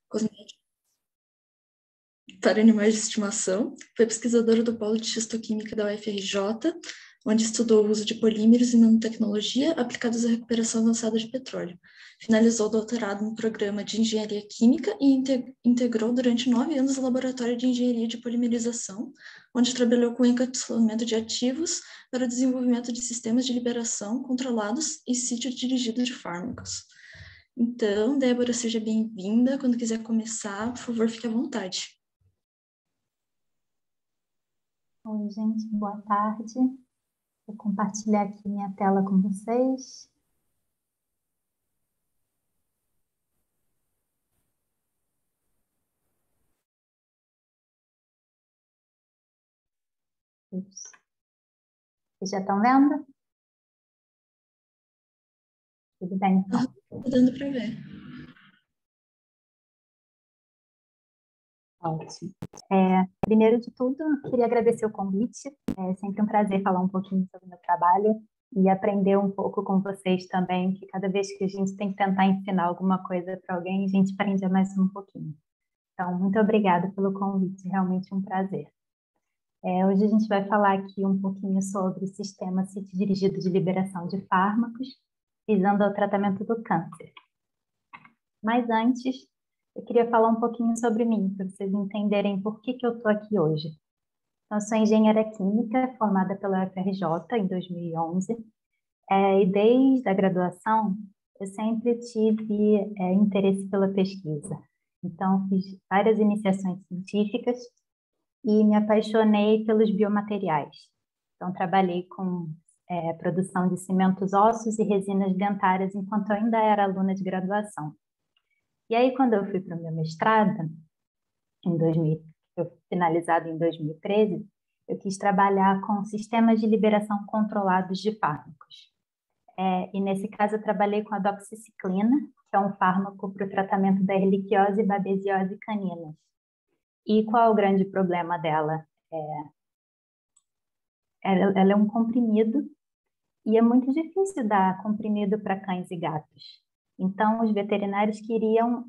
cosméticos para animais de estimação. Foi pesquisadora do Polo de Xistoquímica da UFRJ, onde estudou o uso de polímeros e nanotecnologia aplicados à recuperação avançada de petróleo. Finalizou o doutorado no programa de Engenharia Química e integrou durante 9 anos o Laboratório de Engenharia de Polimerização, onde trabalhou com encapsulamento de ativos para o desenvolvimento de sistemas de liberação controlados e sítio dirigido de fármacos. Então, Débora, seja bem-vinda. Quando quiser começar, por favor, fique à vontade. Oi, gente, boa tarde. Vou compartilhar aqui minha tela com vocês. Ups. Vocês já estão vendo? Tudo bem, então? Está dando para ver. Ótimo. Primeiro de tudo, queria agradecer o convite. É sempre um prazer falar um pouquinho sobre o meu trabalho e aprender um pouco com vocês também, que cada vez que a gente tem que tentar ensinar alguma coisa para alguém, a gente aprende mais um pouquinho. Então, muito obrigada pelo convite, realmente um prazer. Hoje a gente vai falar aqui um pouquinho sobre o sistema sítio dirigido de liberação de fármacos, visando ao tratamento do câncer. Mas antes, eu queria falar um pouquinho sobre mim, para vocês entenderem por que eu estou aqui hoje. Então, eu sou engenheira química, formada pela UFRJ em 2011, e desde a graduação eu sempre tive interesse pela pesquisa. Então, fiz várias iniciações científicas e me apaixonei pelos biomateriais. Então, trabalhei com produção de cimentos ósseos e resinas dentárias enquanto eu ainda era aluna de graduação. E aí, quando eu fui para o meu mestrado, finalizado em 2013, eu quis trabalhar com sistemas de liberação controlados de fármacos. E nesse caso, eu trabalhei com a doxiciclina, que é um fármaco para o tratamento da erliquiose e babesiose caninas. E qual é o grande problema dela? Ela é um comprimido e é muito difícil dar comprimido para cães e gatos. Então, os veterinários queriam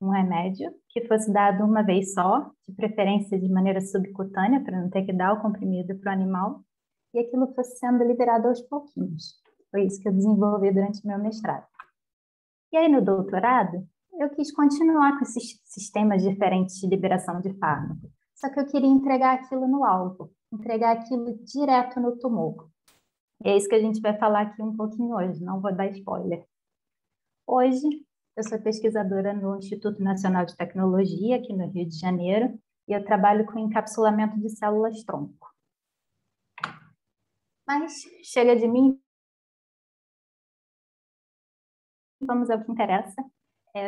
um remédio que fosse dado uma vez só, de preferência de maneira subcutânea, para não ter que dar o comprimido para o animal, e aquilo fosse sendo liberado aos pouquinhos. Foi isso que eu desenvolvi durante o meu mestrado. E aí, no doutorado, eu quis continuar com esses sistemas diferentes de liberação de fármaco, só que eu queria entregar aquilo no alvo, entregar aquilo direto no tumor. E é isso que a gente vai falar aqui um pouquinho hoje, não vou dar spoiler. Hoje, eu sou pesquisadora no Instituto Nacional de Tecnologia, aqui no Rio de Janeiro, e eu trabalho com encapsulamento de células-tronco. Mas chega de mim, vamos ao que interessa.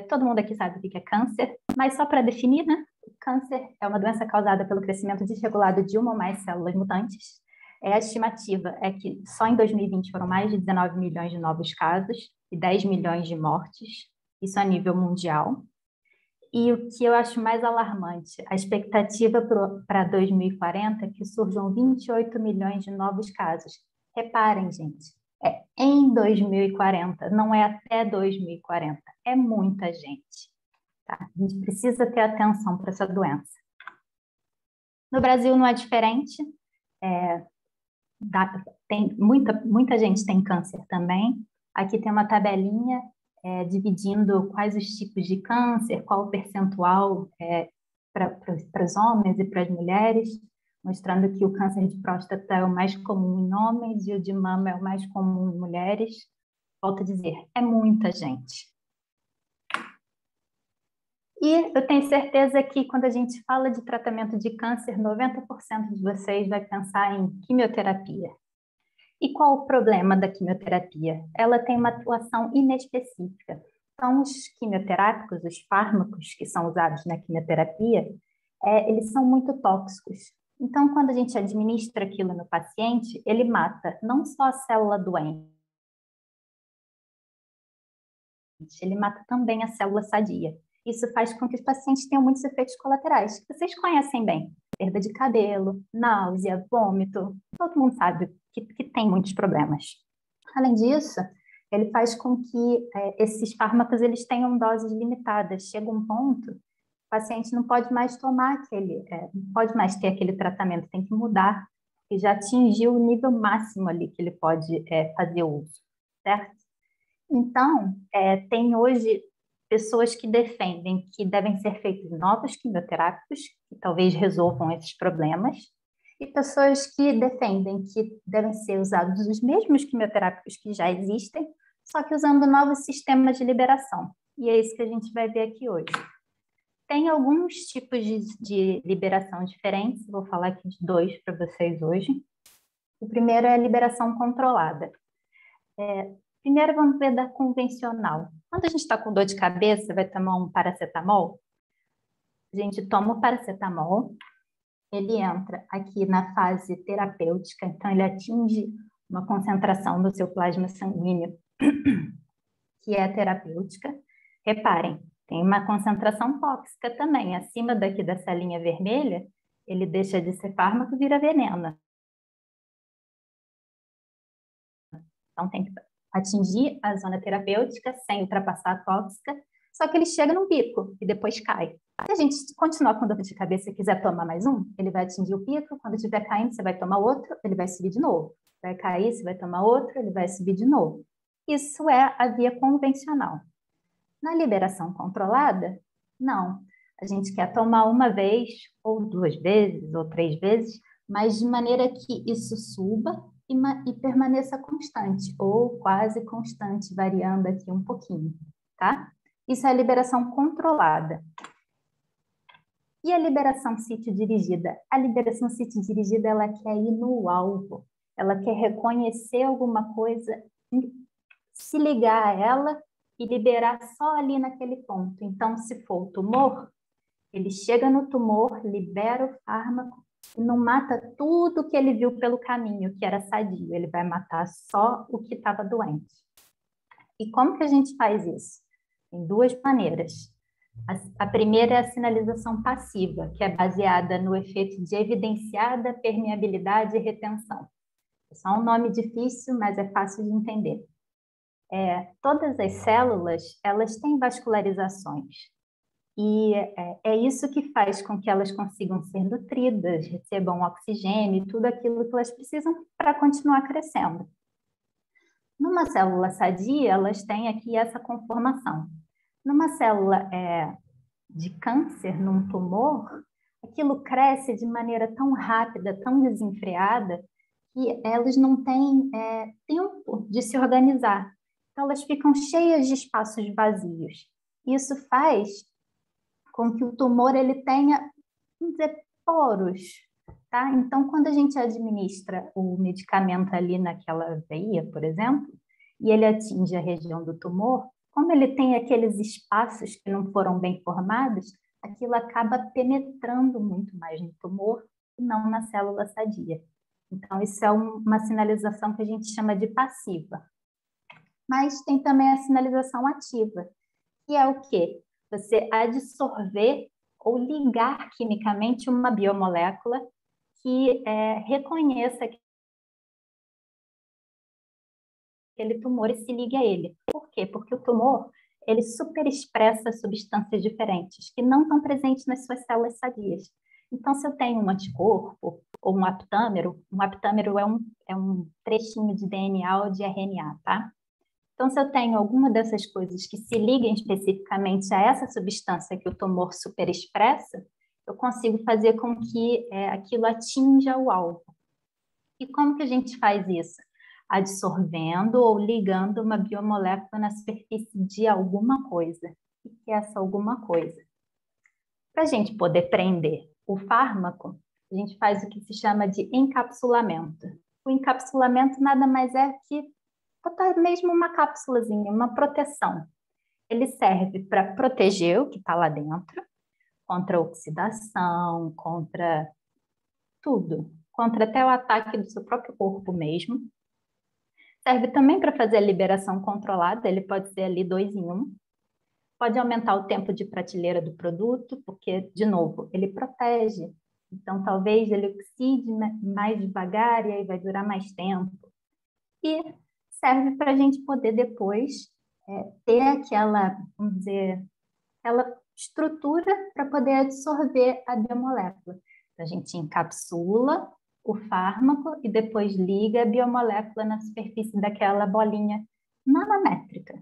Todo mundo aqui sabe o que é câncer, mas só para definir, né? O câncer é uma doença causada pelo crescimento desregulado de uma ou mais células mutantes. A estimativa é que só em 2020 foram mais de 19 milhões de novos casos e 10 milhões de mortes, isso a nível mundial. E o que eu acho mais alarmante, a expectativa para 2040 é que surjam 28 milhões de novos casos. Reparem, gente, é em 2040, não é até 2040, é muita gente. Tá? A gente precisa ter atenção para essa doença. No Brasil não é diferente, tem muita gente tem câncer também. Aqui tem uma tabelinha dividindo quais os tipos de câncer, qual o percentual para os homens e para as mulheres, mostrando que o câncer de próstata é o mais comum em homens e o de mama é o mais comum em mulheres. Volto a dizer, é muita gente. E eu tenho certeza que quando a gente fala de tratamento de câncer, 90% de vocês vai pensar em quimioterapia. E qual o problema da quimioterapia? Ela tem uma atuação inespecífica. Então, os quimioterápicos, os fármacos que são usados na quimioterapia, eles são muito tóxicos. Então, quando a gente administra aquilo no paciente, ele mata não só a célula doente, ele mata também a célula sadia. Isso faz com que os pacientes tenham muitos efeitos colaterais, que vocês conhecem bem. Perda de cabelo, náusea, vômito, todo mundo sabe que tem muitos problemas. Além disso, ele faz com que esses fármacos eles tenham doses limitadas. Chega um ponto, o paciente não pode mais tomar não pode mais ter aquele tratamento, tem que mudar, porque já atingiu o nível máximo ali que ele pode fazer uso, certo? Então, tem hoje pessoas que defendem que devem ser feitos novos quimioterápicos, que talvez resolvam esses problemas, e pessoas que defendem que devem ser usados os mesmos quimioterápicos que já existem, só que usando novos sistemas de liberação. E é isso que a gente vai ver aqui hoje. Tem alguns tipos de liberação diferentes, vou falar aqui de 2 para vocês hoje. O primeiro é a liberação controlada. Primeiro vamos ver da convencional. Quando a gente está com dor de cabeça, vai tomar um paracetamol. A gente toma o paracetamol, ele entra aqui na fase terapêutica, então ele atinge uma concentração do seu plasma sanguíneo que é terapêutica. Reparem, tem uma concentração tóxica também. Acima daqui dessa linha vermelha, ele deixa de ser fármaco e vira veneno. Então tem que atingir a zona terapêutica sem ultrapassar a tóxica, só que ele chega num pico e depois cai. Se a gente continuar com dor de cabeça e quiser tomar mais um, ele vai atingir o pico, quando estiver caindo, você vai tomar outro, ele vai subir de novo. Vai cair, você vai tomar outro, ele vai subir de novo. Isso é a via convencional. Na liberação controlada, não. A gente quer tomar uma vez, ou 2 vezes, ou 3 vezes, mas de maneira que isso suba e permaneça constante, ou quase constante, variando aqui um pouquinho, tá? Isso é a liberação controlada. E a liberação sítio-dirigida? A liberação sítio-dirigida, ela quer ir no alvo, ela quer reconhecer alguma coisa, se ligar a ela e liberar só ali naquele ponto. Então, se for o tumor, ele chega no tumor, libera o fármaco e não mata tudo que ele viu pelo caminho, que era sadio. Ele vai matar só o que estava doente. E como que a gente faz isso? Tem 2 maneiras. A primeira é a sinalização passiva, que é baseada no efeito de evidenciada permeabilidade e retenção. É só um nome difícil, mas é fácil de entender. Todas as células, elas têm vascularizações. E é isso que faz com que elas consigam ser nutridas, recebam oxigênio e tudo aquilo que elas precisam para continuar crescendo. Numa célula sadia, elas têm aqui essa conformação. Numa célula de câncer, num tumor, aquilo cresce de maneira tão rápida, tão desenfreada, que elas não têm tempo de se organizar. Então, elas ficam cheias de espaços vazios. Isso faz com que o tumor ele tenha, vamos dizer, poros, tá? Então, quando a gente administra o medicamento ali naquela veia, por exemplo, e ele atinge a região do tumor, como ele tem aqueles espaços que não foram bem formados, aquilo acaba penetrando muito mais no tumor e não na célula sadia. Então, isso é uma sinalização que a gente chama de passiva. Mas tem também a sinalização ativa, que é o quê? Você adsorver ou ligar quimicamente uma biomolécula que reconheça aquele tumor e se ligue a ele. Por quê? Porque o tumor, ele superexpressa substâncias diferentes que não estão presentes nas suas células sadias. Então, se eu tenho um anticorpo ou um aptâmero é um trechinho de DNA ou de RNA, tá? Então, se eu tenho alguma dessas coisas que se liguem especificamente a essa substância que o tumor superexpressa, eu consigo fazer com que aquilo atinja o alvo. E como que a gente faz isso? Adsorvendo ou ligando uma biomolécula na superfície de alguma coisa. O que é essa alguma coisa? Para a gente poder prender o fármaco, a gente faz o que se chama de encapsulamento. O encapsulamento nada mais é que botar mesmo uma cápsulazinha, uma proteção. Ele serve para proteger o que está lá dentro, contra oxidação, contra tudo, contra até o ataque do seu próprio corpo mesmo. Serve também para fazer a liberação controlada, ele pode ser ali 2 em 1. Pode aumentar o tempo de prateleira do produto, porque, de novo, ele protege. Então, talvez ele oxide mais devagar e aí vai durar mais tempo. E serve para a gente poder depois ter aquela, vamos dizer, aquela estrutura para poder absorver a biomolécula. Então, a gente encapsula o fármaco e depois liga a biomolécula na superfície daquela bolinha nanométrica.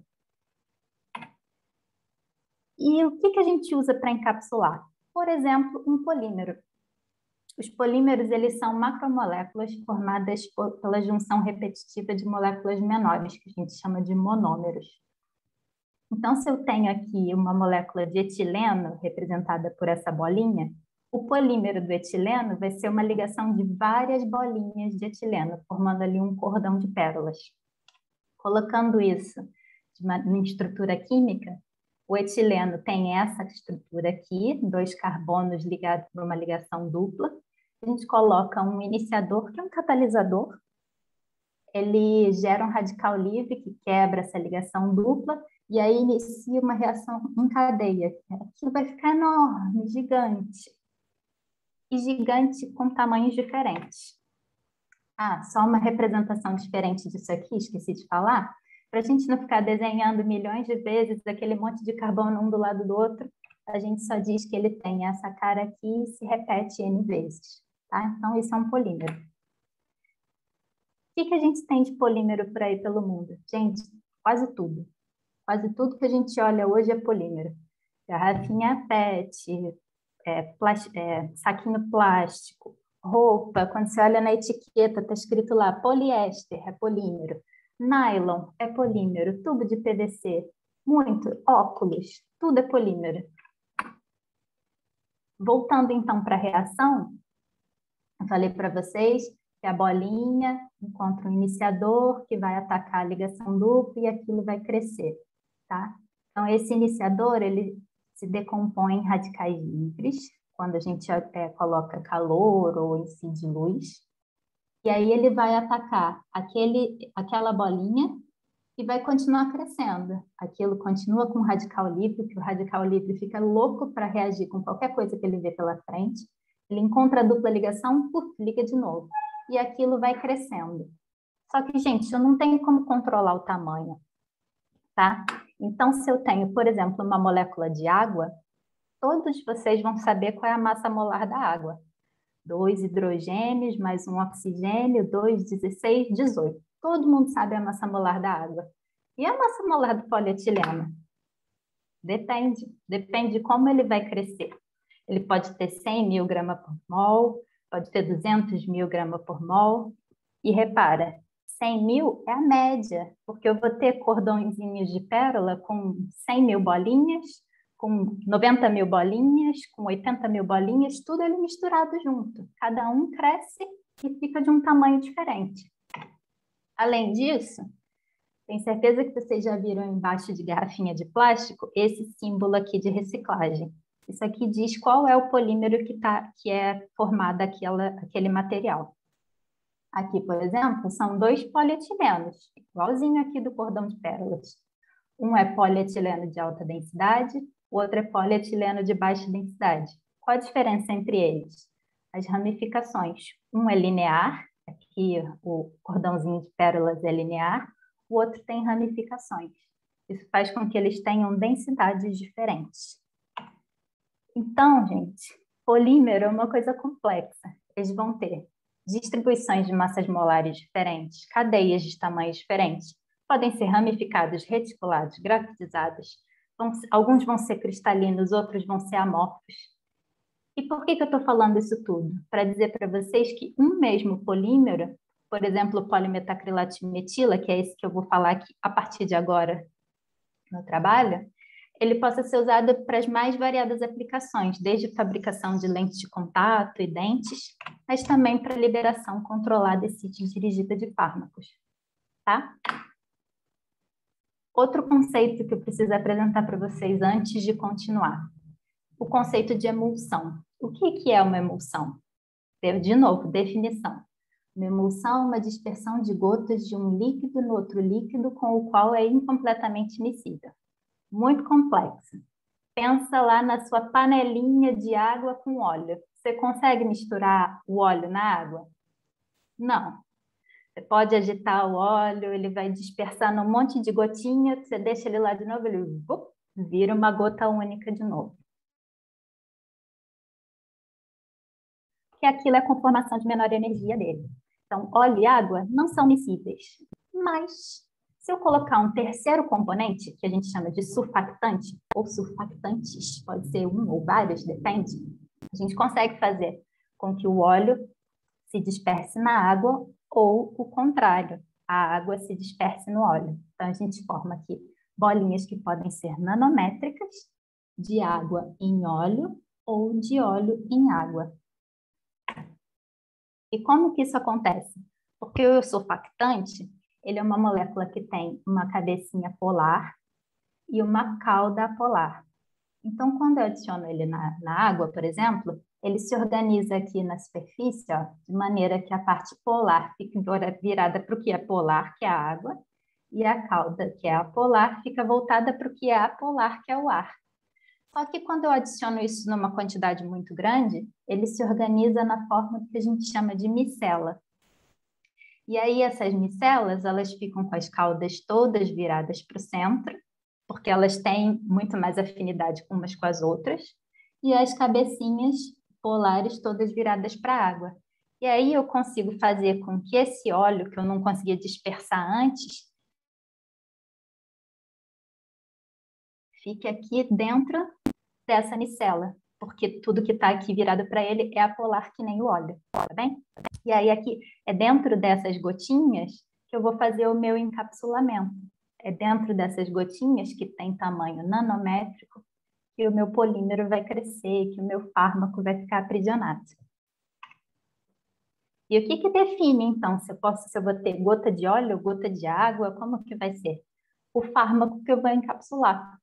E o que a gente usa para encapsular? Por exemplo, um polímero. Os polímeros, eles são macromoléculas formadas pela junção repetitiva de moléculas menores, que a gente chama de monômeros. Então, se eu tenho aqui uma molécula de etileno, representada por essa bolinha, o polímero do etileno vai ser uma ligação de várias bolinhas de etileno, formando ali um cordão de pérolas. Colocando isso em estrutura química, o etileno tem essa estrutura aqui, 2 carbonos ligados por uma ligação dupla. A gente coloca um iniciador, que é um catalisador. Ele gera um radical livre que quebra essa ligação dupla e aí inicia uma reação em cadeia. Aquilo vai ficar enorme, gigante. E gigante com tamanhos diferentes. Ah, só uma representação diferente disso aqui, esqueci de falar. Para a gente não ficar desenhando milhões de vezes aquele monte de carbono um do lado do outro, a gente só diz que ele tem essa cara aqui e se repete N vezes. Tá? Então, isso é um polímero. O que a gente tem de polímero por aí pelo mundo? Gente, quase tudo. Quase tudo que a gente olha hoje é polímero. Garrafinha PET, saquinho plástico, roupa, quando você olha na etiqueta, está escrito lá poliéster, é polímero. Nylon é polímero, tubo de PVC, muito, óculos, tudo é polímero. Voltando então para a reação, eu falei para vocês que a bolinha encontra um iniciador que vai atacar a ligação dupla e aquilo vai crescer, tá? Então, esse iniciador, ele se decompõe em radicais livres, quando a gente coloca calor ou incide luz, e aí ele vai atacar aquela bolinha e vai continuar crescendo. Aquilo continua com radical livre, que o radical livre fica louco para reagir com qualquer coisa que ele vê pela frente. Ele encontra a dupla ligação, liga de novo. E aquilo vai crescendo. Só que, gente, eu não tenho como controlar o tamanho, tá? Então, se eu tenho, por exemplo, uma molécula de água, todos vocês vão saber qual é a massa molar da água. 2 hidrogênios mais um oxigênio, 2, 16, 18. Todo mundo sabe a massa molar da água. E a massa molar do polietileno? Depende de como ele vai crescer. Ele pode ter 100 mil gramas por mol, pode ter 200 mil gramas por mol. E repara, 100 mil é a média, porque eu vou ter cordõezinhos de pérola com 100 mil bolinhas, com 90 mil bolinhas, com 80 mil bolinhas, tudo ali misturado junto. Cada um cresce e fica de um tamanho diferente. Além disso, tenho certeza que vocês já viram embaixo de garrafinha de plástico esse símbolo aqui de reciclagem. Isso aqui diz qual é o polímero que é formado aquele material. Aqui, por exemplo, são 2 polietilenos, igualzinho aqui do cordão de pérolas. Um é polietileno de alta densidade, o outro é polietileno de baixa densidade. Qual a diferença entre eles? As ramificações. Um é linear, aqui o cordãozinho de pérolas é linear, o outro tem ramificações. Isso faz com que eles tenham densidades diferentes. Então, gente, polímero é uma coisa complexa. Eles vão ter distribuições de massas molares diferentes, cadeias de tamanhos diferentes, podem ser ramificados, reticulados, grafitizados. Alguns vão ser cristalinos, outros vão ser amorfos. E por que eu estou falando isso tudo? Para dizer para vocês que um mesmo polímero, por exemplo, o polimetacrilato de metila, que é esse que eu vou falar aqui a partir de agora no trabalho, ele possa ser usado para as mais variadas aplicações, desde fabricação de lentes de contato e dentes, mas também para liberação controlada e dirigida de fármacos. Tá? Outro conceito que eu preciso apresentar para vocês antes de continuar. O conceito de emulsão. O que é uma emulsão? De novo, definição. Uma emulsão é uma dispersão de gotas de um líquido no outro líquido com o qual é incompletamente miscida. Muito complexa. Pensa lá na sua panelinha de água com óleo. Você consegue misturar o óleo na água? Não. Você pode agitar o óleo, ele vai dispersar num monte de gotinha, você deixa ele lá de novo, ele vira uma gota única de novo. Que aquilo é a conformação de menor energia dele. Então, óleo e água não são miscíveis. Mas, se eu colocar um terceiro componente, que a gente chama de surfactante, ou surfactantes, pode ser um ou vários, depende, a gente consegue fazer com que o óleo se disperse na água ou o contrário, a água se disperse no óleo. Então, a gente forma aqui bolinhas que podem ser nanométricas, de água em óleo ou de óleo em água. E como que isso acontece? Porque o surfactante, ele é uma molécula que tem uma cabecinha polar e uma cauda apolar. Então, quando eu adiciono ele na água, por exemplo, ele se organiza aqui na superfície, ó, de maneira que a parte polar fica virada para o que é polar, que é a água, e a cauda, que é apolar, fica voltada para o que é apolar, que é o ar. Só que quando eu adiciono isso numa quantidade muito grande, ele se organiza na forma que a gente chama de micela. E aí essas micelas, elas ficam com as caudas todas viradas para o centro, porque elas têm muito mais afinidade umas com as outras, e as cabecinhas polares todas viradas para a água. E aí eu consigo fazer com que esse óleo, que eu não conseguia dispersar antes, fique aqui dentro dessa micela, porque tudo que está aqui virado para ele é apolar que nem o óleo, tá bem? E aí aqui é dentro dessas gotinhas que eu vou fazer o meu encapsulamento. É dentro dessas gotinhas que tem tamanho nanométrico que o meu polímero vai crescer, que o meu fármaco vai ficar aprisionado. E o que define, então, se eu vou ter gota de óleo, gota de água, como que vai ser? O fármaco que eu vou encapsular.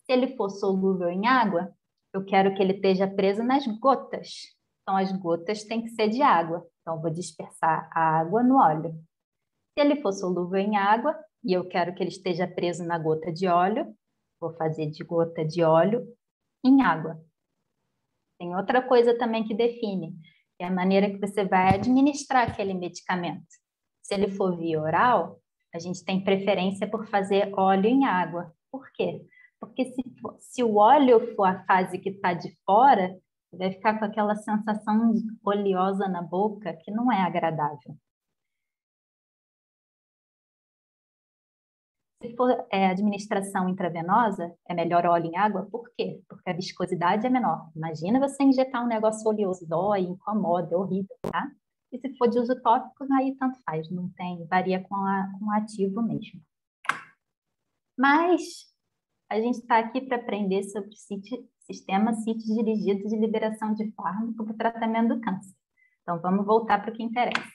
Se ele for solúvel em água, eu quero que ele esteja preso nas gotas. Então, as gotas têm que ser de água. Então, eu vou dispersar a água no óleo. Se ele for solúvel em água e eu quero que ele esteja preso na gota de óleo, vou fazer de gota de óleo em água. Tem outra coisa também que define, que é a maneira que você vai administrar aquele medicamento. Se ele for via oral, a gente tem preferência por fazer óleo em água. Por quê? Porque se o óleo for a fase que está de fora, vai ficar com aquela sensação oleosa na boca que não é agradável. Se for administração intravenosa, é melhor óleo em água. Por quê? Porque a viscosidade é menor. Imagina você injetar um negócio oleoso, dói, incomoda, é horrível, tá? E se for de uso tópico, aí tanto faz, não tem, varia com o ativo mesmo. Mas a gente está aqui para aprender sobre o sistema CIT dirigido de liberação de fármaco para o tratamento do câncer. Então, vamos voltar para o que interessa.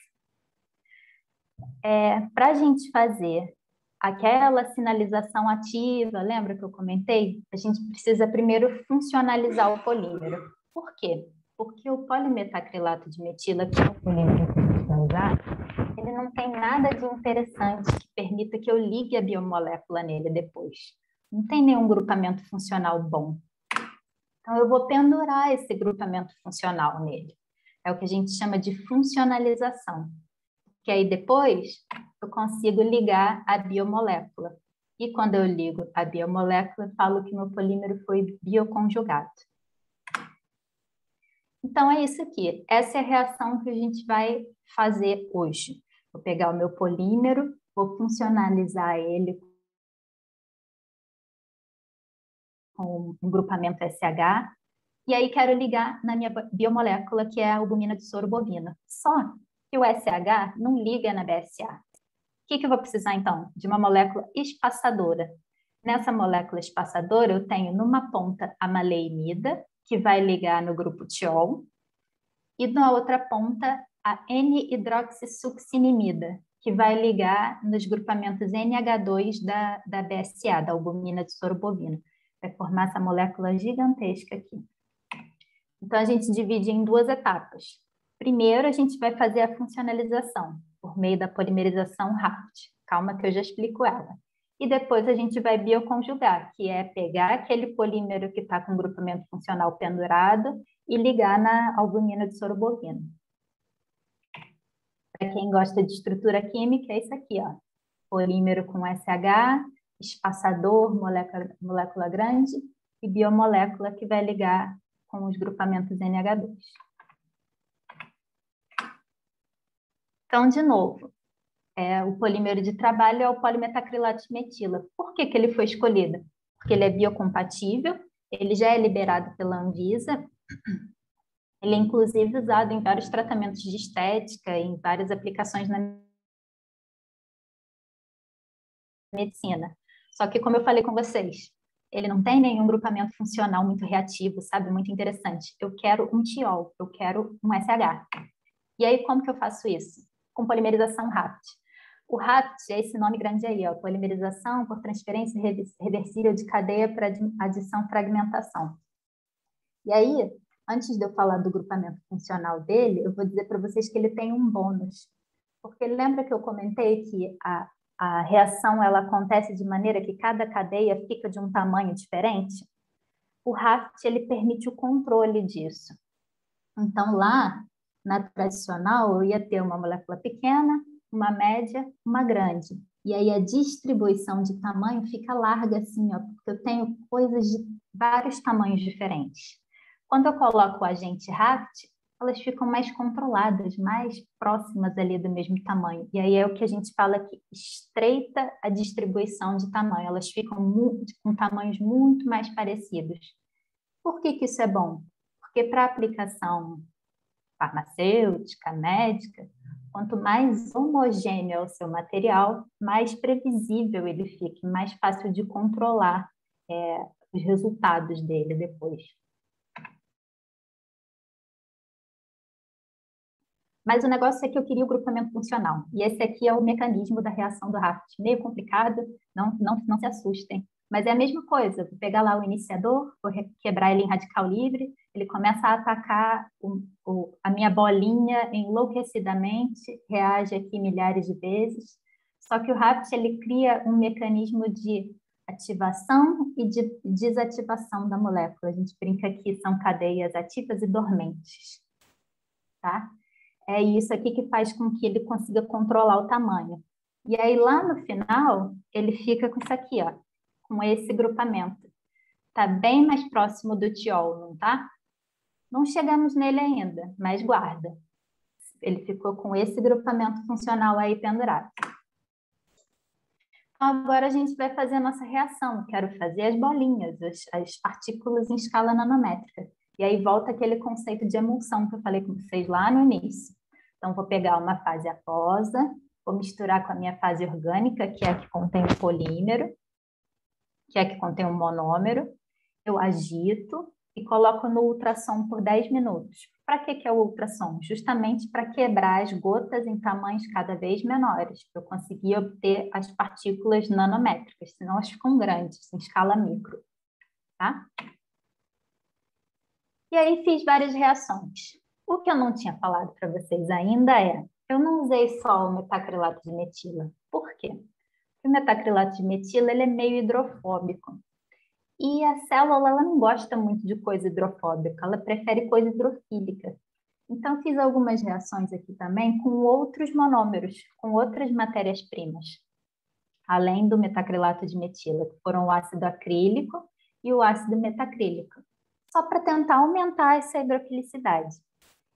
Para a gente fazer aquela sinalização ativa, lembra que eu comentei? A gente precisa primeiro funcionalizar o polímero. Por quê? Porque o polimetacrilato de metila, que é o polímero que a gente vai usar, ele não tem nada de interessante que permita que eu ligue a biomolécula nele depois. Não tem nenhum grupamento funcional bom. Então, eu vou pendurar esse grupamento funcional nele. É o que a gente chama de funcionalização. Que aí depois eu consigo ligar a biomolécula. E quando eu ligo a biomolécula, eu falo que meu polímero foi bioconjugado. Então é isso aqui. Essa é a reação que a gente vai fazer hoje. Vou pegar o meu polímero, vou funcionalizar ele com um grupamento SH, e aí quero ligar na minha biomolécula, que é a albumina de soro bovino. Só que o SH não liga na BSA. O que eu vou precisar, então? De uma molécula espaçadora. Nessa molécula espaçadora, eu tenho numa ponta a maleimida, que vai ligar no grupo tiol, e na outra ponta a N-hidroxissuccinimida, que vai ligar nos grupamentos NH2 da BSA, da albumina de soro bovino. Vai formar essa molécula gigantesca aqui. Então, a gente divide em duas etapas. Primeiro, a gente vai fazer a funcionalização, por meio da polimerização RAFT. Calma que eu já explico ela. E depois a gente vai bioconjugar, que é pegar aquele polímero que está com grupamento funcional pendurado e ligar na albumina de soro bovino. Para quem gosta de estrutura química, é isso aqui, ó. Polímero com SH, espaçador, molécula grande, e biomolécula que vai ligar com os grupamentos NH2. Então, de novo, o polímero de trabalho é o polimetacrilato de metila. Por que que ele foi escolhido? Porque ele é biocompatível, ele já é liberado pela Anvisa, ele é inclusive usado em vários tratamentos de estética, em várias aplicações na medicina. Só que, como eu falei com vocês, ele não tem nenhum grupamento funcional muito reativo, sabe? Muito interessante. Eu quero um tiol, eu quero um SH. E aí, como que eu faço isso? Com polimerização RAPT. O RAPT é esse nome grande aí, ó, polimerização por transferência reversível de cadeia para adição-fragmentação. E aí, antes de eu falar do grupamento funcional dele, eu vou dizer para vocês que ele tem um bônus. Porque lembra que eu comentei que a reação ela acontece de maneira que cada cadeia fica de um tamanho diferente? O RAPT ele permite o controle disso. Então, lá, na tradicional, eu ia ter uma molécula pequena, uma média, uma grande. E aí a distribuição de tamanho fica larga assim, ó, porque eu tenho coisas de vários tamanhos diferentes. Quando eu coloco o agente RAPT, elas ficam mais controladas, mais próximas ali do mesmo tamanho. E aí é o que a gente fala que estreita a distribuição de tamanho. Elas ficam com tamanhos muito mais parecidos. Por que que isso é bom? Porque para aplicação farmacêutica, médica, quanto mais homogêneo é o seu material, mais previsível ele fica, mais fácil de controlar os resultados dele depois. Mas o negócio é que eu queria o grupamento funcional. E esse aqui é o mecanismo da reação do RAPT. Meio complicado, não se assustem. Mas é a mesma coisa. Vou pegar lá o iniciador, vou quebrar ele em radical livre, ele começa a atacar a minha bolinha enlouquecidamente, reage aqui milhares de vezes. Só que o RAPT ele cria um mecanismo de ativação e de desativação da molécula. A gente brinca que são cadeias ativas e dormentes. Tá? É isso aqui que faz com que ele consiga controlar o tamanho. E aí, lá no final, ele fica com isso aqui, ó, com esse grupamento. Tá bem mais próximo do tiol, não tá? Não chegamos nele ainda, mas guarda. Ele ficou com esse grupamento funcional aí pendurado. Então, agora a gente vai fazer a nossa reação. Quero fazer as bolinhas, as partículas em escala nanométrica. E aí volta aquele conceito de emulsão que eu falei com vocês lá no início. Então, vou pegar uma fase aquosa, vou misturar com a minha fase orgânica, que é a que contém o polímero, que é a que contém o monômero. Eu agito e coloco no ultrassom por 10 minutos. Para que é o ultrassom? Justamente para quebrar as gotas em tamanhos cada vez menores, para eu conseguir obter as partículas nanométricas, senão elas ficam grandes, em escala micro. Tá? E aí fiz várias reações. O que eu não tinha falado para vocês ainda eu não usei só o metacrilato de metila. Por quê? Porque o metacrilato de metila ele é meio hidrofóbico. E a célula ela não gosta muito de coisa hidrofóbica, ela prefere coisa hidrofílica. Então, fiz algumas reações aqui também com outros monômeros, com outras matérias-primas, além do metacrilato de metila, que foram o ácido acrílico e o ácido metacrílico, só para tentar aumentar essa hidrofilicidade.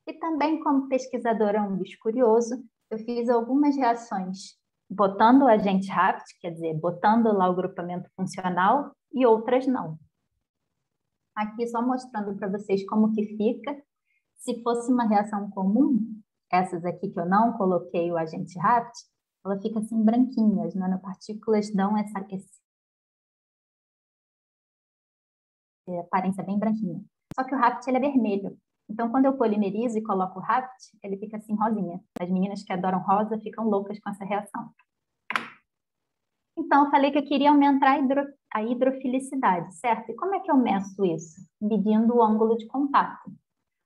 E também, como pesquisadora um bicho curioso, eu fiz algumas reações botando o agente RAPT, quer dizer, botando lá o grupamento funcional, e outras não. Aqui só mostrando para vocês como que fica. Se fosse uma reação comum, essas aqui que eu não coloquei o agente RAPT, ela fica assim branquinha, as nanopartículas dão essa aparência bem branquinha. Só que o RAPT ele é vermelho. Então, quando eu polimerizo e coloco o RAPT, ele fica assim rosinha. As meninas que adoram rosa ficam loucas com essa reação. Então, eu falei que eu queria aumentar a hidrofilicidade, certo? E como é que eu meço isso? Medindo o ângulo de contato.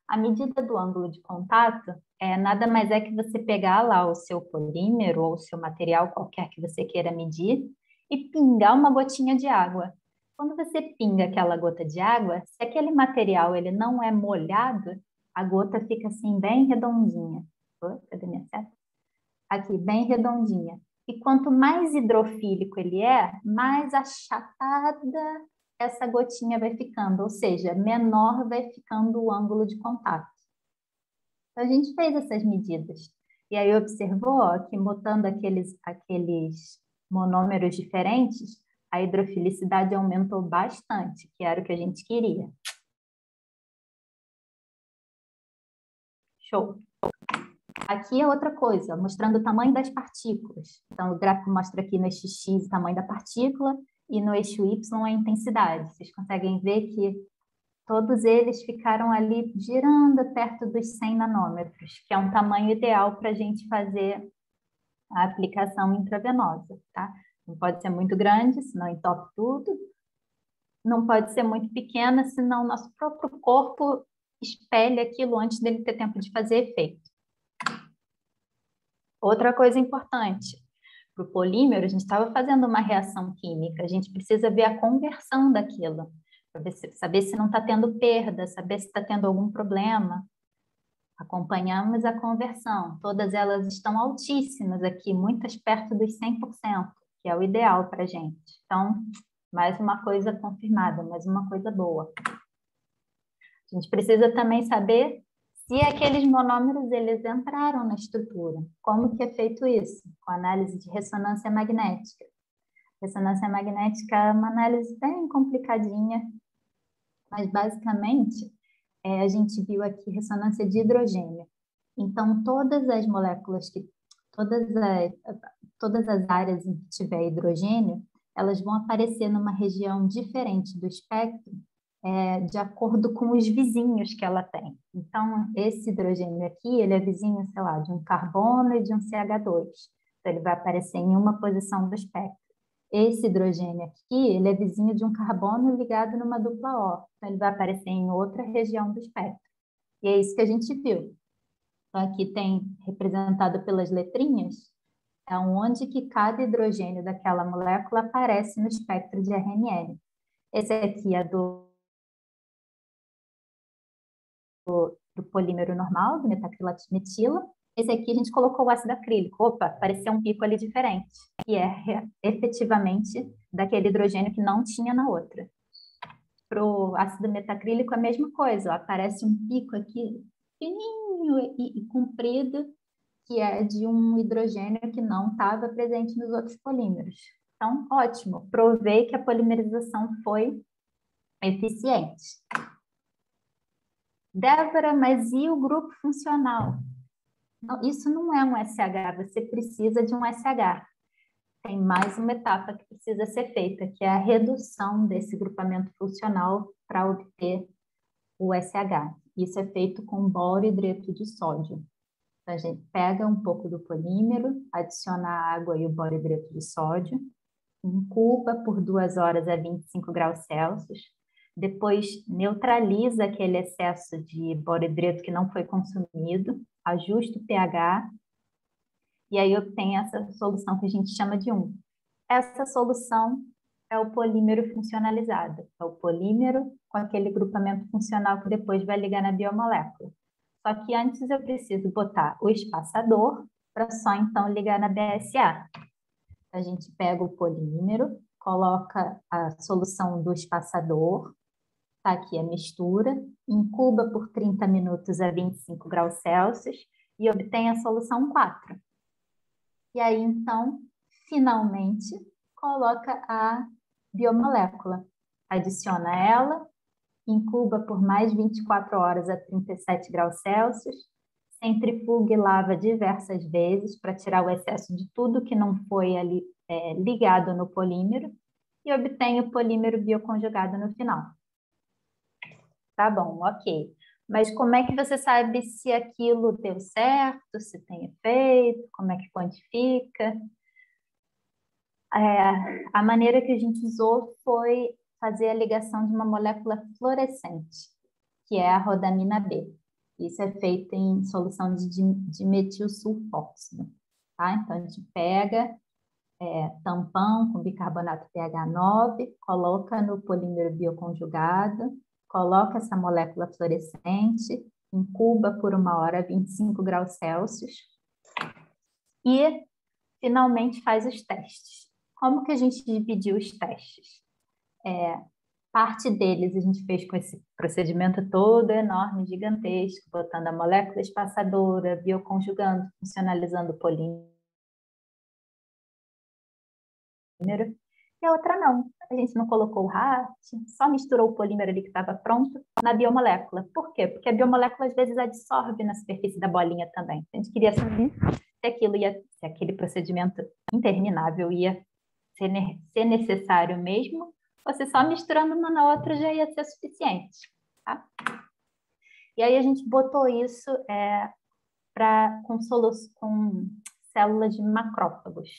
A medida do ângulo de contato nada mais é que você pegar lá o seu polímero ou o seu material qualquer que você queira medir e pingar uma gotinha de água. Quando você pinga aquela gota de água, se aquele material ele não é molhado, a gota fica assim bem redondinha. Cadê minha seta? aqui, bem redondinha. E quanto mais hidrofílico ele é, mais achatada essa gotinha vai ficando, ou seja, menor vai ficando o ângulo de contato. Então, a gente fez essas medidas. E aí observou ó, que botando aqueles monômeros diferentes, a hidrofilicidade aumentou bastante, que era o que a gente queria. Show! Aqui é outra coisa, mostrando o tamanho das partículas. Então, o gráfico mostra aqui no eixo X o tamanho da partícula e no eixo Y a intensidade. Vocês conseguem ver que todos eles ficaram ali girando perto dos 100 nanômetros, que é um tamanho ideal para a gente fazer a aplicação intravenosa, tá? Não pode ser muito grande, senão entope tudo. Não pode ser muito pequena, senão o nosso próprio corpo expele aquilo antes dele ter tempo de fazer efeito. Outra coisa importante, para o polímero, a gente estava fazendo uma reação química, a gente precisa ver a conversão daquilo, para saber se não está tendo perda, saber se está tendo algum problema. Acompanhamos a conversão, todas elas estão altíssimas aqui, muitas perto dos 100%, que é o ideal para a gente. Então, mais uma coisa confirmada, mais uma coisa boa. A gente precisa também saber se aqueles monômeros eles entraram na estrutura. Como que é feito isso? Com análise de ressonância magnética. Ressonância magnética é uma análise bem complicadinha, mas basicamente a gente viu aqui ressonância de hidrogênio. Então, todas as moléculas, todas as áreas em que tiver hidrogênio, elas vão aparecer numa região diferente do espectro, de acordo com os vizinhos que ela tem. Então, esse hidrogênio aqui, ele é vizinho, sei lá, de um carbono e de um CH2. Então, ele vai aparecer em uma posição do espectro. Esse hidrogênio aqui, ele é vizinho de um carbono ligado numa dupla O. Então, ele vai aparecer em outra região do espectro. E é isso que a gente viu. Então, aqui tem representado pelas letrinhas, é onde que cada hidrogênio daquela molécula aparece no espectro de RNN. Esse aqui é do polímero normal, do metacrilato-metila. Esse aqui a gente colocou o ácido acrílico. Opa, apareceu um pico ali diferente, que é efetivamente daquele hidrogênio que não tinha na outra. Para o ácido metacrílico, a mesma coisa, ó, aparece um pico aqui, fininho e comprido, que é de um hidrogênio que não estava presente nos outros polímeros. Então, ótimo, provei que a polimerização foi eficiente. Débora, mas e o grupo funcional? Não, isso não é um SH, você precisa de um SH. Tem mais uma etapa que precisa ser feita, que é a redução desse grupamento funcional para obter o SH. Isso é feito com borohidreto de sódio. Então, a gente pega um pouco do polímero, adiciona a água e o borohidreto de sódio, incuba por 2 horas a 25 graus Celsius, depois neutraliza aquele excesso de borohidreto que não foi consumido, ajusta o pH, e aí obtém essa solução que a gente chama de 1. Essa solução é o polímero funcionalizado, é o polímero com aquele grupamento funcional que depois vai ligar na biomolécula. Só que antes eu preciso botar o espaçador para só então ligar na BSA. A gente pega o polímero, coloca a solução do espaçador, tá aqui a mistura, incuba por 30 minutos a 25 graus Celsius e obtém a solução 4. E aí, então, finalmente, coloca a biomolécula, adiciona ela, incuba por mais 24 horas a 37 graus Celsius, centrifuga e lava diversas vezes para tirar o excesso de tudo que não foi ali ligado no polímero e obtém o polímero bioconjugado no final. Tá bom, ok. Mas como é que você sabe se aquilo deu certo, se tem efeito, como é que quantifica? A maneira que a gente usou foi fazer a ligação de uma molécula fluorescente, que é a rodamina B. Isso é feito em solução de metilsulfóxido. Tá? Então, a gente pega tampão com bicarbonato pH 9, coloca no polímero bioconjugado, coloca essa molécula fluorescente, incuba por 1 hora a 25 graus Celsius, e finalmente faz os testes. Como que a gente dividiu os testes? Parte deles a gente fez com esse procedimento todo enorme, gigantesco, botando a molécula espaçadora, bioconjugando, funcionalizando o polímero, e a outra não. A gente não colocou o RAT, só misturou o polímero ali que estava pronto na biomolécula. Por quê? Porque a biomolécula às vezes absorve na superfície da bolinha também. A gente queria saber se aquele procedimento interminável ia ser necessário mesmo, ou se só misturando uma na outra já ia ser suficiente. Tá? E aí a gente botou isso com células de macrófagos,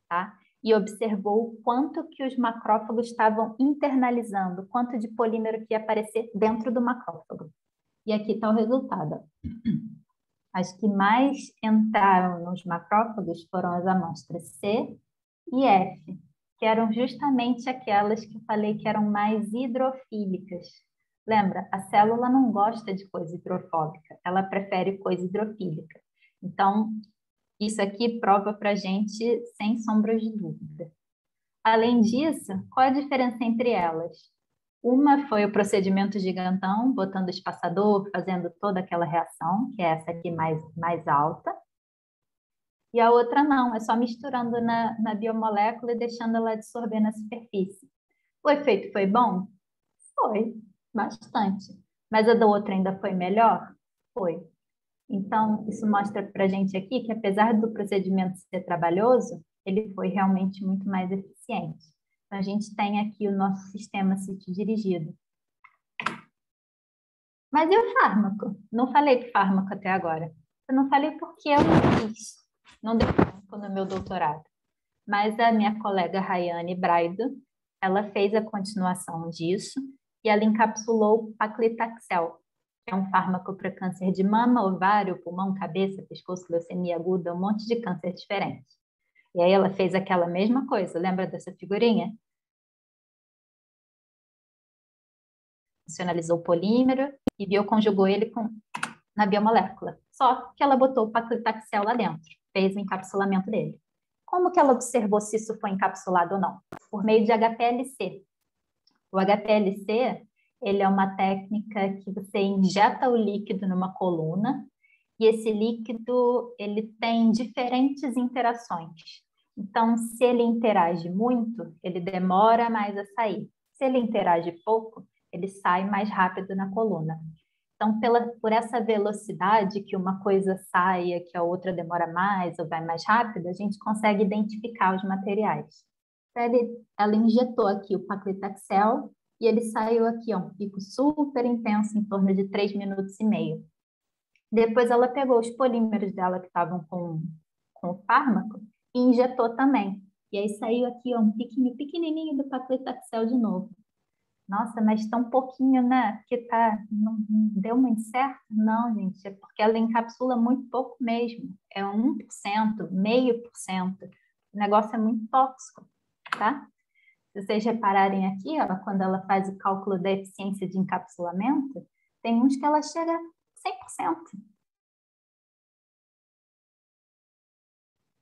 tá? E observou o quanto que os macrófagos estavam internalizando, quanto de polímero que ia aparecer dentro do macrófago. E aqui está o resultado. As que mais entraram nos macrófagos foram as amostras C e F, que eram justamente aquelas que eu falei que eram mais hidrofílicas. Lembra, a célula não gosta de coisa hidrofóbica, ela prefere coisa hidrofílica. Então, isso aqui prova para a gente sem sombra de dúvida. Além disso, qual a diferença entre elas? Uma foi o procedimento gigantão, botando o espaçador, fazendo toda aquela reação, que é essa aqui mais alta. E a outra não, é só misturando na biomolécula e deixando ela absorver na superfície. O efeito foi bom? Foi, bastante. Mas a da outra ainda foi melhor? Foi. Então, isso mostra para a gente aqui que, apesar do procedimento ser trabalhoso, ele foi realmente muito mais eficiente. Então, a gente tem aqui o nosso sistema sítio-dirigido. Mas e o fármaco? Não falei do fármaco até agora. Eu não falei porque eu não fiz. Não deu tempo no meu doutorado. Mas a minha colega Rayane Braido, ela fez a continuação disso e ela encapsulou o paclitaxel, que é um fármaco para câncer de mama, ovário, pulmão, cabeça, pescoço, leucemia aguda, um monte de câncer diferente. E aí ela fez aquela mesma coisa, lembra dessa figurinha? Funcionalizou o polímero e bioconjugou ele na biomolécula. Só que ela botou o paclitaxel lá dentro, fez o encapsulamento dele. Como que ela observou se isso foi encapsulado ou não? Por meio de HPLC. O HPLC, ele é uma técnica que você injeta o líquido numa coluna e esse líquido, ele tem diferentes interações. Então, se ele interage muito, ele demora mais a sair. Se ele interage pouco, ele sai mais rápido na coluna. Então, por essa velocidade que uma coisa saia, que a outra demora mais ou vai mais rápido, a gente consegue identificar os materiais. Então, ela injetou aqui o paclitaxel e ele saiu aqui, ó, um pico super intenso, em torno de 3 minutos e meio. Depois ela pegou os polímeros dela que estavam com o fármaco e injetou também. E aí saiu aqui, ó, um piquinho pequenininho do paclitaxel de novo. Nossa, mas tão pouquinho, né? Que não deu muito certo? Não, gente, é porque ela encapsula muito pouco mesmo. É 1%, 0,5%. O negócio é muito tóxico, tá? Se vocês repararem aqui, ó, quando ela faz o cálculo da eficiência de encapsulamento, tem uns que ela chega a 100%.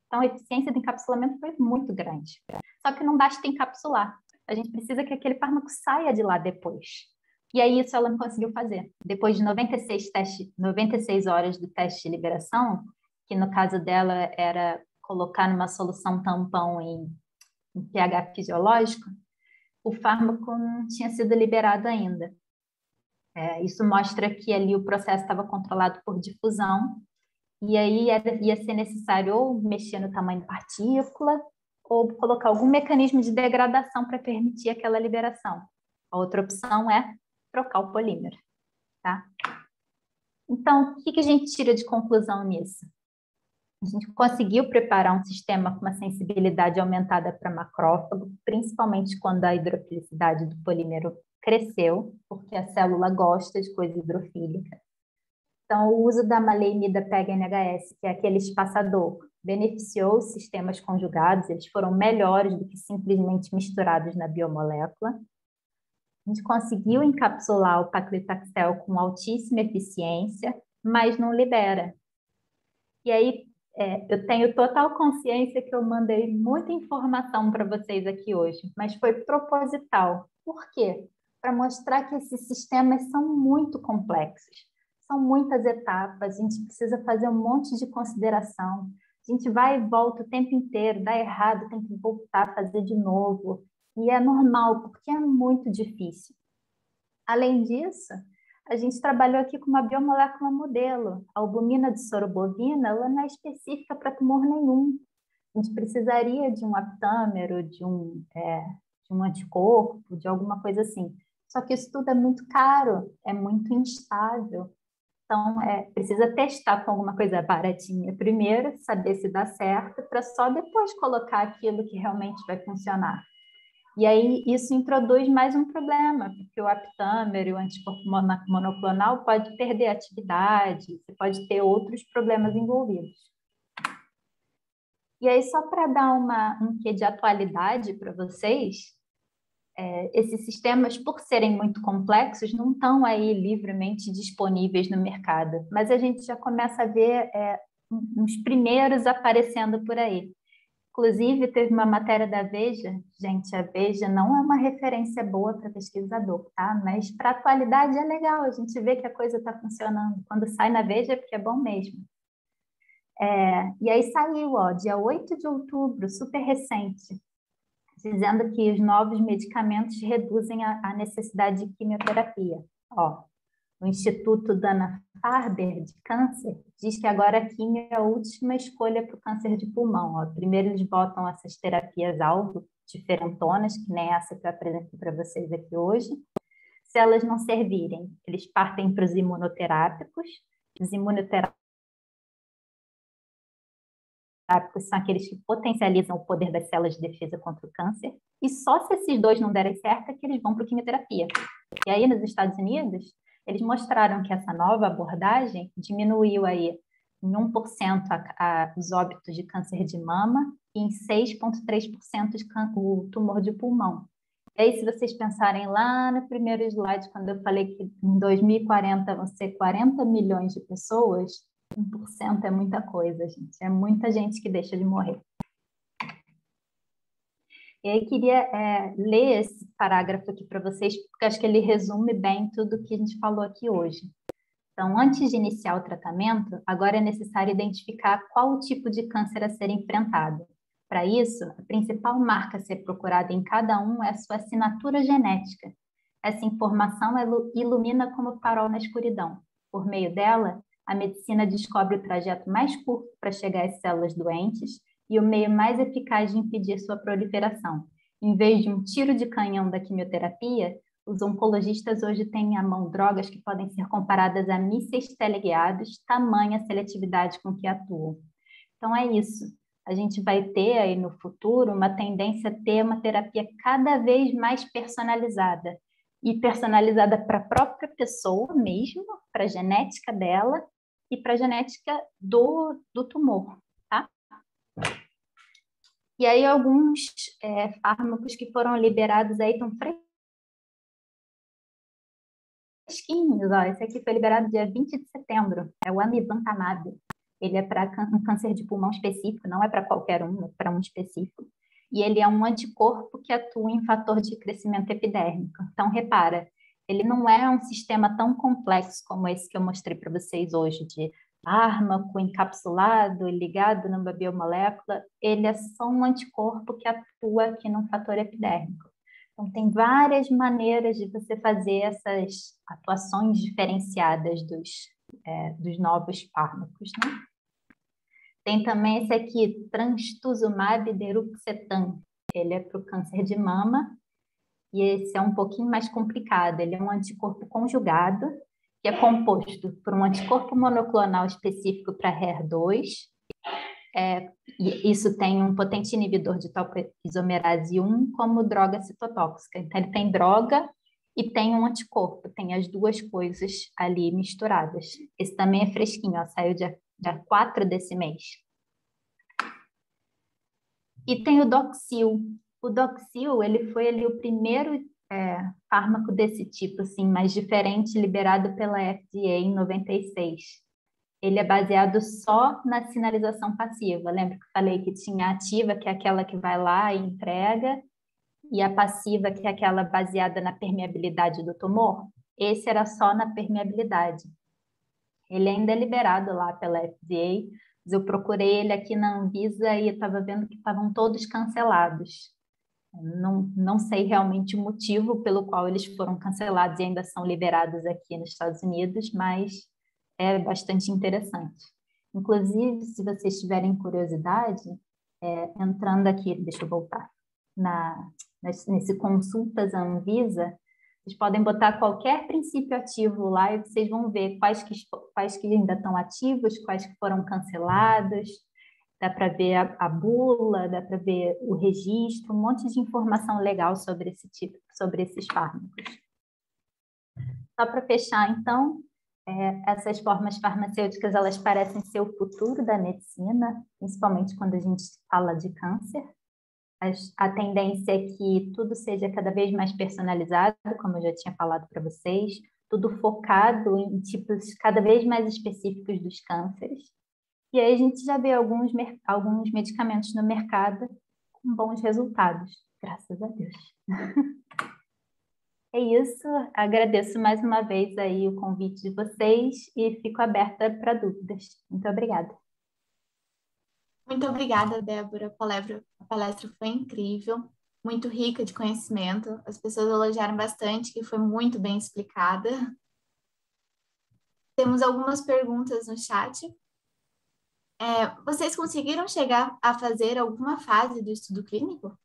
Então, a eficiência de encapsulamento foi muito grande. Só que não basta encapsular. A gente precisa que aquele fármaco saia de lá depois. E aí isso ela não conseguiu fazer. Depois de 96 horas do teste de liberação, que no caso dela era colocar numa solução tampão em pH fisiológico, o fármaco não tinha sido liberado ainda. Isso mostra que ali o processo estava controlado por difusão, e aí ia ser necessário ou mexer no tamanho da partícula, ou colocar algum mecanismo de degradação para permitir aquela liberação. A outra opção é trocar o polímero, tá? Então, o que a gente tira de conclusão nisso? A gente conseguiu preparar um sistema com uma sensibilidade aumentada para macrófago, principalmente quando a hidrofilicidade do polímero cresceu, porque a célula gosta de coisa hidrofílica. Então, o uso da maleimida PEG-NHS, que é aquele espaçador, beneficiou os sistemas conjugados, eles foram melhores do que simplesmente misturados na biomolécula. A gente conseguiu encapsular o paclitaxel com altíssima eficiência, mas não libera. E aí, Eu tenho total consciência que eu mandei muita informação para vocês aqui hoje, mas foi proposital. Por quê? Para mostrar que esses sistemas são muito complexos. São muitas etapas, a gente precisa fazer um monte de consideração. A gente vai e volta o tempo inteiro, dá errado, tem que voltar a fazer de novo. E é normal, porque é muito difícil. Além disso, a gente trabalhou aqui com uma biomolécula modelo. A albumina de soro bovina, ela não é específica para tumor nenhum. A gente precisaria de um aptâmero, de um anticorpo, de alguma coisa assim. Só que isso tudo é muito caro, é muito instável. Então, precisa testar com alguma coisa baratinha primeiro, saber se dá certo, para só depois colocar aquilo que realmente vai funcionar. E aí isso introduz mais um problema, porque o aptâmero e o anticorpo monoclonal pode perder atividade, você pode ter outros problemas envolvidos. E aí, só para dar um quê de atualidade para vocês, esses sistemas, por serem muito complexos, não estão aí livremente disponíveis no mercado, mas a gente já começa a ver uns primeiros aparecendo por aí. Inclusive, teve uma matéria da Veja. Gente, a Veja não é uma referência boa para pesquisador, tá? Mas para a atualidade é legal, a gente vê que a coisa está funcionando. Quando sai na Veja é porque é bom mesmo. E aí saiu, dia 8 de outubro, super recente, dizendo que os novos medicamentos reduzem a necessidade de quimioterapia. O Instituto Dana-Farber de Câncer diz que agora a quimio é a última escolha para o câncer de pulmão. Primeiro eles botam essas terapias-alvo diferentonas, que nem essa que eu apresentei para vocês aqui hoje. Se elas não servirem, eles partem para os imunoterápicos. Os imunoterápicos são aqueles que potencializam o poder das células de defesa contra o câncer. E só se esses dois não derem certo é que eles vão para a quimioterapia. E aí, nos Estados Unidos, eles mostraram que essa nova abordagem diminuiu aí em 1% os óbitos de câncer de mama e em 6,3% o tumor de pulmão. E aí, se vocês pensarem lá no primeiro slide, quando eu falei que em 2040 vão ser 40 milhões de pessoas, 1% é muita coisa, gente. É muita gente que deixa de morrer. E aí queria ler esse parágrafo aqui para vocês, porque acho que ele resume bem tudo o que a gente falou aqui hoje. Então, antes de iniciar o tratamento, agora é necessário identificar qual o tipo de câncer a ser enfrentado. Para isso, a principal marca a ser procurada em cada um é a sua assinatura genética. Essa informação ilumina como farol na escuridão. Por meio dela, a medicina descobre o trajeto mais curto para chegar às células doentes e o meio mais eficaz de impedir sua proliferação. Em vez de um tiro de canhão da quimioterapia, os oncologistas hoje têm à mão drogas que podem ser comparadas a mísseis teleguiados, tamanha seletividade com que atuam. Então é isso. A gente vai ter aí no futuro uma tendência a ter uma terapia cada vez mais personalizada. E personalizada para a própria pessoa mesmo, para a genética dela e para a genética do tumor, tá? E aí alguns fármacos que foram liberados aí estão fresquinhos. Esse aqui foi liberado dia 20 de setembro, é o amivantamab. Ele é para um câncer de pulmão específico, não é para qualquer um, é para um específico. E ele é um anticorpo que atua em fator de crescimento epidérmico. Então, repara, ele não é um sistema tão complexo como esse que eu mostrei para vocês hoje, de fármaco encapsulado, ligado numa biomolécula. Ele é só um anticorpo que atua aqui num fator epidérmico. Então, tem várias maneiras de você fazer essas atuações diferenciadas dos novos fármacos, né? Tem também esse aqui, trastuzumab deruxtecan. Ele é para o câncer de mama e esse é um pouquinho mais complicado. Ele é um anticorpo conjugado que é composto por um anticorpo monoclonal específico para HER2. E isso tem um potente inibidor de topoisomerase 1 como droga citotóxica. Então, ele tem droga e tem um anticorpo, tem as duas coisas ali misturadas. Esse também é fresquinho, saiu dia 4 desse mês. E tem o Doxil. O Doxil, ele foi ali o primeiro fármaco desse tipo, assim, mais diferente, liberado pela FDA em 96. ele é baseado só na sinalização passiva. Lembra que eu falei que tinha a ativa, que é aquela que vai lá e entrega, e a passiva, que é aquela baseada na permeabilidade do tumor? Esse era só na permeabilidade. Ele ainda é liberado lá pela FDA, mas eu procurei ele aqui na Anvisa e estava vendo que estavam todos cancelados. Não sei realmente o motivo pelo qual eles foram cancelados e ainda são liberados aqui nos Estados Unidos, mas é bastante interessante. Inclusive, se vocês tiverem curiosidade, entrando aqui, deixa eu voltar, nesse Consultas Anvisa, vocês podem botar qualquer princípio ativo lá e vocês vão ver quais que ainda estão ativos, quais que foram cancelados. Dá para ver a bula, dá para ver o registro, um monte de informação legal sobre sobre esses fármacos. Só para fechar, então, essas formas farmacêuticas, elas parecem ser o futuro da medicina, principalmente quando a gente fala de câncer. A tendência é que tudo seja cada vez mais personalizado, como eu já tinha falado para vocês, tudo focado em tipos cada vez mais específicos dos cânceres. E aí a gente já vê alguns medicamentos no mercado com bons resultados, graças a Deus. É isso, agradeço mais uma vez aí o convite de vocês e fico aberta para dúvidas. Muito obrigada. Muito obrigada, Débora. A palestra foi incrível, muito rica de conhecimento. As pessoas elogiaram bastante, que foi muito bem explicada. Temos algumas perguntas no chat. Vocês conseguiram chegar a fazer alguma fase do estudo clínico?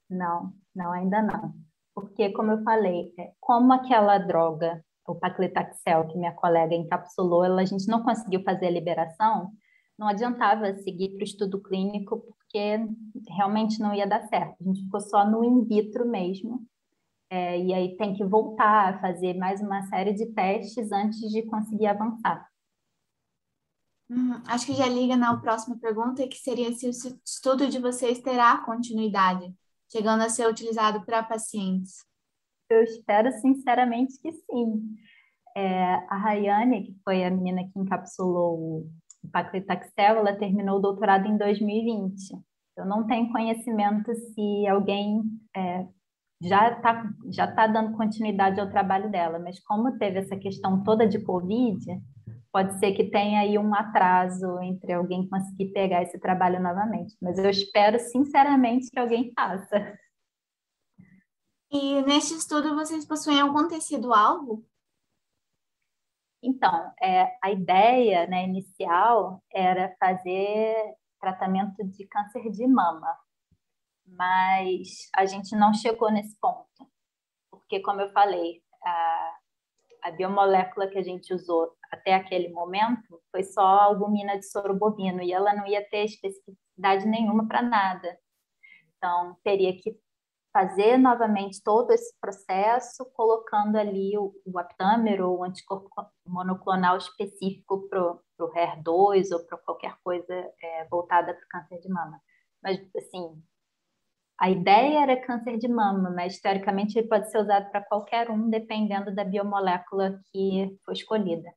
Não, ainda não. Porque, como eu falei, como aquela droga, o paclitaxel, que minha colega encapsulou, a gente não conseguiu fazer a liberação, não adiantava seguir para o estudo clínico, porque realmente não ia dar certo. A gente ficou só no in vitro mesmo. E aí tem que voltar a fazer mais uma série de testes antes de conseguir avançar. Acho que já liga na próxima pergunta, que seria se o estudo de vocês terá continuidade, chegando a ser utilizado para pacientes. Eu espero sinceramente que sim. A Rayane, que foi a menina que encapsulou o paclitaxel, ela terminou o doutorado em 2020. Eu não tenho conhecimento se alguém já tá dando continuidade ao trabalho dela, mas como teve essa questão toda de Covid, pode ser que tenha aí um atraso entre alguém conseguir pegar esse trabalho novamente. Mas eu espero sinceramente que alguém faça. E neste estudo vocês possuem algum tecido-alvo? Então, a ideia, né, inicial era fazer tratamento de câncer de mama, mas a gente não chegou nesse ponto, porque, como eu falei, a biomolécula que a gente usou até aquele momento foi só a albumina de soro bovino e ela não ia ter especificidade nenhuma para nada. Então, teria que fazer novamente todo esse processo, colocando ali o aptâmero, o anticorpo monoclonal específico para o HER2 ou para qualquer coisa voltada para o câncer de mama. Mas, assim, a ideia era câncer de mama, mas, teoricamente, ele pode ser usado para qualquer um, dependendo da biomolécula que foi escolhida.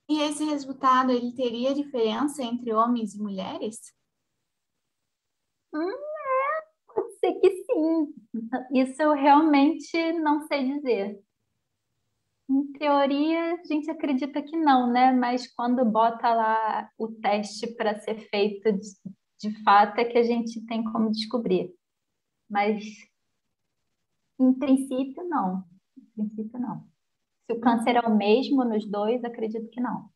E esse resultado, ele teria diferença entre homens e mulheres? Pode ser que sim. Isso eu realmente não sei dizer. Em teoria, a gente acredita que não, né? Mas quando bota lá o teste para ser feito de fato é que a gente tem como descobrir. Mas, em princípio, não. Em princípio, não. Se o câncer é o mesmo nos dois, acredito que não.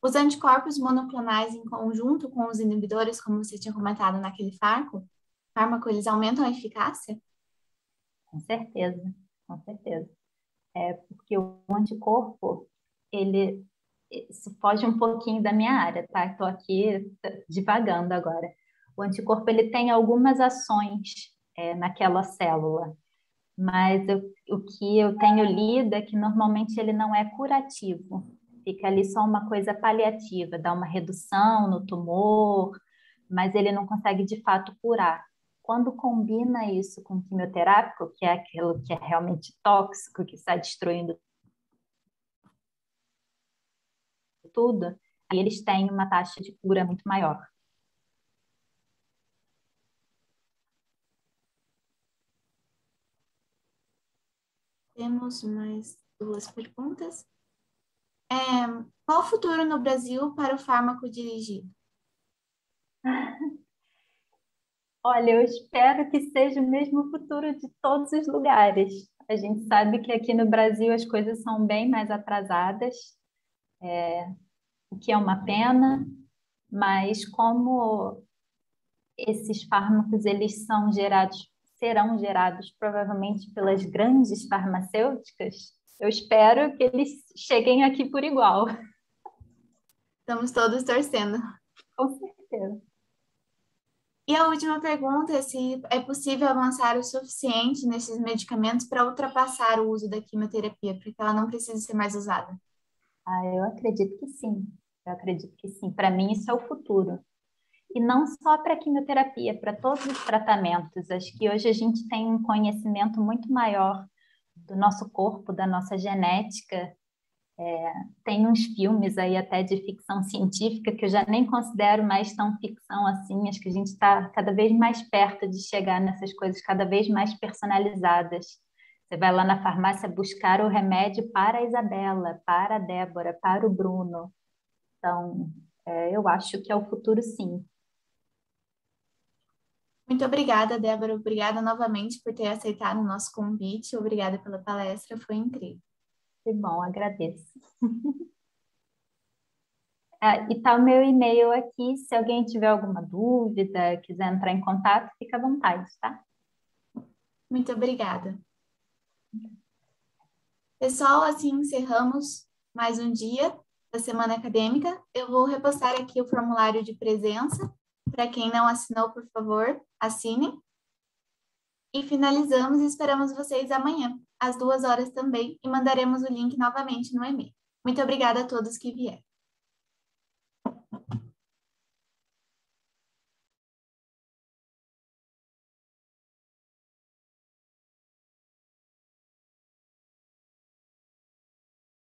Os anticorpos monoclonais em conjunto com os inibidores, como você tinha comentado naquele fármaco, eles aumentam a eficácia? Com certeza, com certeza. Porque o anticorpo, isso foge um pouquinho da minha área, tá? Estou aqui divagando agora. O anticorpo, ele tem algumas ações naquela célula, mas o que eu tenho lido é que normalmente ele não é curativo, fica ali só uma coisa paliativa, dá uma redução no tumor, mas ele não consegue de fato curar. Quando combina isso com quimioterápico, que é aquilo que é realmente tóxico, que está destruindo tudo, aí eles têm uma taxa de cura muito maior. Temos mais 2 perguntas. Qual o futuro no Brasil para o fármaco dirigido? Olha, eu espero que seja o mesmo futuro de todos os lugares. A gente sabe que aqui no Brasil as coisas são bem mais atrasadas, o que é uma pena, mas como esses fármacos eles serão gerados provavelmente pelas grandes farmacêuticas, eu espero que eles cheguem aqui por igual. Estamos todos torcendo. Com certeza. E a última pergunta é se é possível avançar o suficiente nesses medicamentos para ultrapassar o uso da quimioterapia, para que ela não precise ser mais usada. Eu acredito que sim. Eu acredito que sim. Para mim, isso é o futuro. E não só para a quimioterapia, para todos os tratamentos. Acho que hoje a gente tem um conhecimento muito maior do nosso corpo, da nossa genética. Tem uns filmes aí até de ficção científica que eu já nem considero mais tão ficção assim. Acho que a gente está cada vez mais perto de chegar nessas coisas cada vez mais personalizadas. Você vai lá na farmácia buscar o remédio para a Isabela, para a Débora, para o Bruno. Então, eu acho que é o futuro, sim. Muito obrigada, Débora. Obrigada novamente por ter aceitado o nosso convite. Obrigada pela palestra, foi incrível. Que bom, agradeço. E tá o meu e-mail aqui, se alguém tiver alguma dúvida, quiser entrar em contato, fica à vontade, tá? Muito obrigada. Pessoal, assim encerramos mais um dia da semana acadêmica. Eu vou repostar aqui o formulário de presença. Para quem não assinou, por favor, assinem. E finalizamos e esperamos vocês amanhã, às 2 horas também, e mandaremos o link novamente no e-mail. Muito obrigada a todos que vieram.